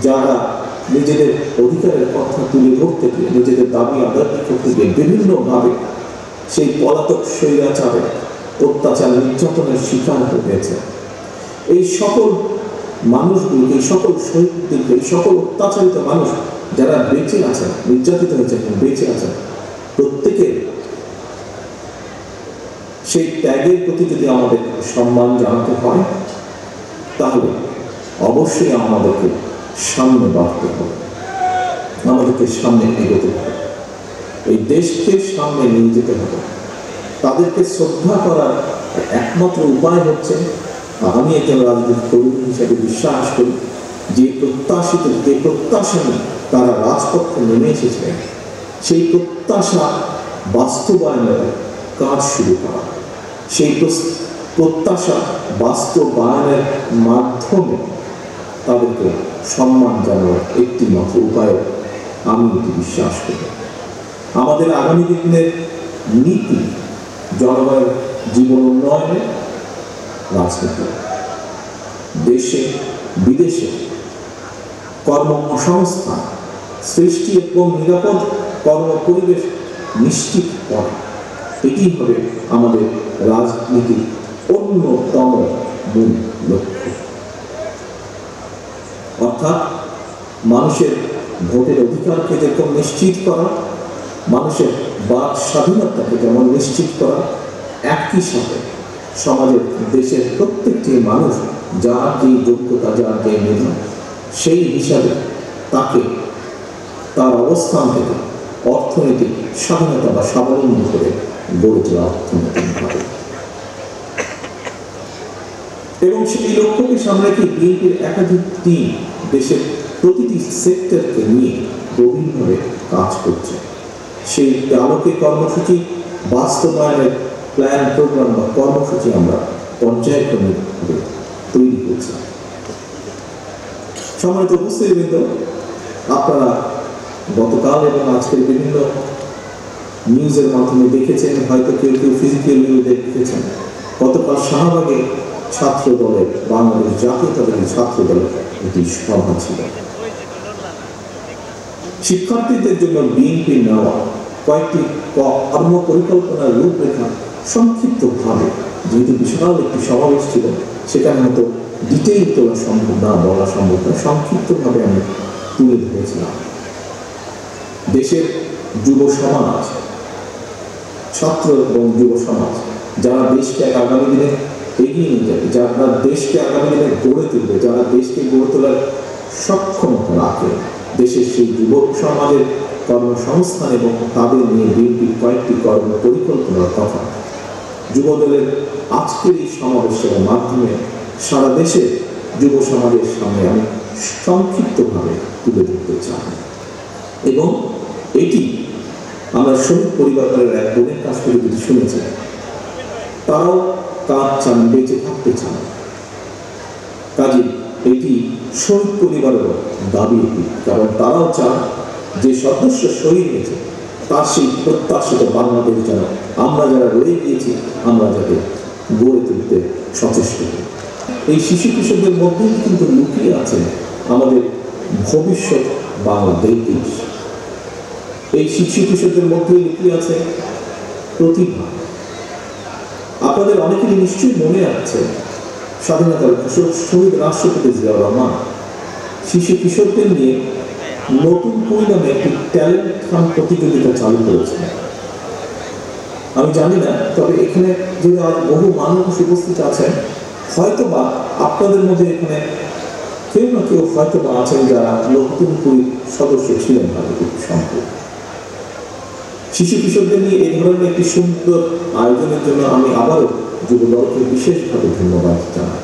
যারা নিজেদের অধিকারের কথা তুলে ধরতে গিয়ে, নিজেদের দাবি আদায় করতে গিয়ে বিভিন্নভাবে সেই পলাতক স্বৈরাচারে অত্যাচার নির্যাতনের শিকার হয়েছে। এই সকল মানুষগুলোকে, এই সকল শহীদদেরকে, এই সকল অত্যাচারিত মানুষ যারা বেঁচে আছেন, নির্যাতিত হয়েছে এবং বেঁচে আছেন, প্রত্যেকের সেই ত্যাগের প্রতি যদি আমাদের সম্মান জানাতে হয়, তাহলে অবশ্যই আমাদেরকে সামনে বাড়তে হবে, আমাদেরকে সামনে এগোতে হবে, এই দেশকে সামনে নিয়ে যেতে হবে। তাদেরকে শ্রদ্ধা করার একমাত্র উপায় হচ্ছে, আমি একজন রাজনৈতিক কর্মী হিসেবে বিশ্বাস করি, যে প্রত্যাশিত, যে প্রত্যাশা নিয়ে তারা রাজপথে নেমে এসেছিলেন, সেই প্রত্যাশা বাস্তবায়নের কাজ শুরু করা, সেই প্রত্যাশা বাস্তবায়নের মাধ্যমে তাদেরকে সম্মান জানানোর একটি মাত্র উপায় আমি এটি বিশ্বাস করি। আমাদের আগামী দিনের নীতি জনগণের জীবন উন্নয়নে, রাজনীতি, দেশে বিদেশে কর্মসংস্থান সৃষ্টি এবং নিরাপদ কর্ম পরিবেশ নিশ্চিত করা, এটি হবে আমাদের রাজনীতির অন্যতম মূল লক্ষ্য। অর্থাৎ মানুষের ভোটের অধিকারকে যেরকম নিশ্চিত করা, মানুষের বাক স্বাধীনতাকে যেমন নিশ্চিত করা, একই সাথে সমাজের, দেশের প্রত্যেকটি মানুষ যার যে যোগ্যতা, যার যে মেধা, সেই হিসাবে তাকে তার অবস্থান থেকে অর্থনৈতিক স্বাধীনতা বা স্বাবলম্বী করে গড়ে তোলা অর্থনৈতিকভাবে। এবং সেই লক্ষ্যকে সামনে রেখে বিএনপির একাধিক টিম দেশের প্রতিটি সেক্টরকে নিয়ে গভীরভাবে কাজ করছে। সেই আলোকে কর্মসূচি বাস্তবায়নের প্ল্যান, প্রোগ্রাম বা কর্মসূচি আমরা পর্যায়ক্রমিকভাবে তৈরি করছি। সম্মানিত উপস্থিতিবৃন্দ, আপনারা গতকাল এবং আজকের বিভিন্ন নিউজের মাধ্যমে দেখেছেন, হয়তো কেউ কেউ ফিজিক্যাল নিউজ দেখেছেন, গতকাল শাহবাগে ছাত্র দলের, বাংলাদেশ জাতীয়তাবাদী ছাত্র দলের একটি সভা ছিল। শিক্ষার্থীদের জন্য বিএনপি নেওয়া কয়েকটি কর্ম পরিকল্পনার রূপরেখা সংক্ষিপ্তভাবে, যেহেতু বিশাল একটি সমাবেশ ছিল, সেখানে হয়তো ডিটেইল তোলা সম্ভব না, বলা সম্ভব না, সংক্ষিপ্তভাবে আমি তুলে ধরেছিলাম। দেশের যুব সমাজ, ছাত্র এবং যুব সমাজ যারা দেশকে আগামী দিনে এগিয়ে নিয়ে যাবে, যারা দেশকে আগামী দিনে গড়ে তুলবে, যারা দেশকে গড়ে তোলার সক্ষমতা রাখে, দেশের সেই যুবক সমাজের কর্মসংস্থান এবং তাদের নিয়ে বিএনপির কয়েকটি কর্ম পরিকল্পনার কথা যুবদলের আজকের এই সমাবেশের মাধ্যমে সারা দেশের যুব সমাজের সামনে আমি সংক্ষিপ্তভাবে তুলে ধরতে চাই। এবং এটি আমরা শহীদ পরিবারের এক বোনের কাছ থেকে যদি শুনেছি, তারাও কাজ চান, বেঁচে থাকতে চান। কাজে এটি শহীদ পরিবারের দাবি, কারণ তারাও চান যে সদস্য শহীদ হয়েছে তার সেই প্রত্যাশিত বাংলাদেশ যেন আমরা যারা রয়ে গিয়েছি, আমরা যাতে গড়ে তুলতে সচেষ্ট করি। এই শিশু কিশোরদের মধ্যেই কিন্তু লুকিয়ে আছে আমাদের ভবিষ্যৎ বাংলাদেশ। এই শিশু কিশোরদের মধ্যেই লুকিয়ে আছে প্রতিভা। আপনাদের অনেকেরই নিশ্চয়ই মনে আছে, স্বাধীনতার শহীদ রাষ্ট্রপতি জিয়াউর রহমান শিশু কিশোরদের নিয়ে নতুন পরিণামে একটি ট্যালেন্ট হান্ট প্রতিযোগিতা চালু করেছে। আমি জানি না, তবে এখানে যে আজ বহু মানুষ উপস্থিত আছেন, হয়তোবা আপনাদের মধ্যে এখানে কেউ না কেউ হয়তোবা আছেন যারা নতুন সদস্য ছিলেন হয়তো খুব সম্ভব। শিশু কিশোরদের নিয়ে এই ধরনের একটি সুন্দর আয়োজনের জন্য আমি আবারও যুব দলকে বিশেষভাবে ধন্যবাদ জানাই।